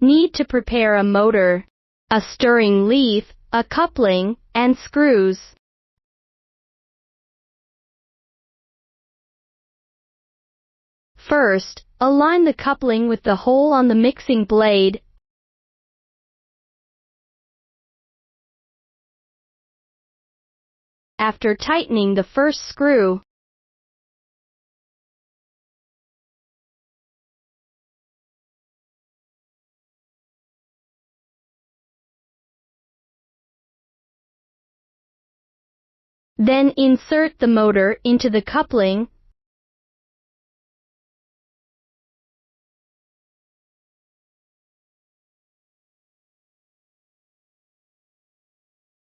Need to prepare a motor, a stirring leaf, a coupling, and screws. First, align the coupling with the hole on the mixing blade. After tightening the first screw, then insert the motor into the coupling.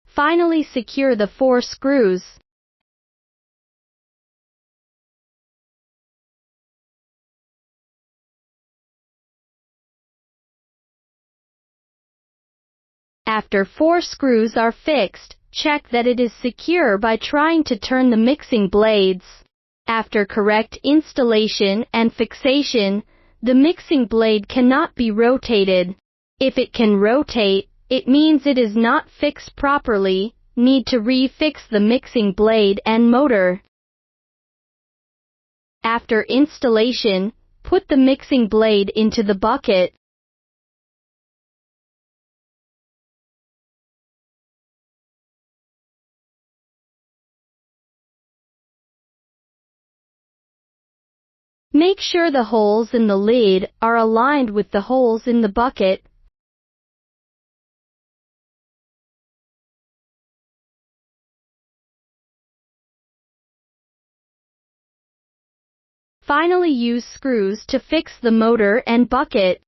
Finally, secure the 4 screws. After 4 screws are fixed, check that it is secure by trying to turn the mixing blades. After correct installation and fixation, the mixing blade cannot be rotated. If it can rotate, it means it is not fixed properly. Need to re-fix the mixing blade and motor. After installation, put the mixing blade into the bucket. Make sure the holes in the lid are aligned with the holes in the bucket. Finally, use screws to fix the motor and bucket.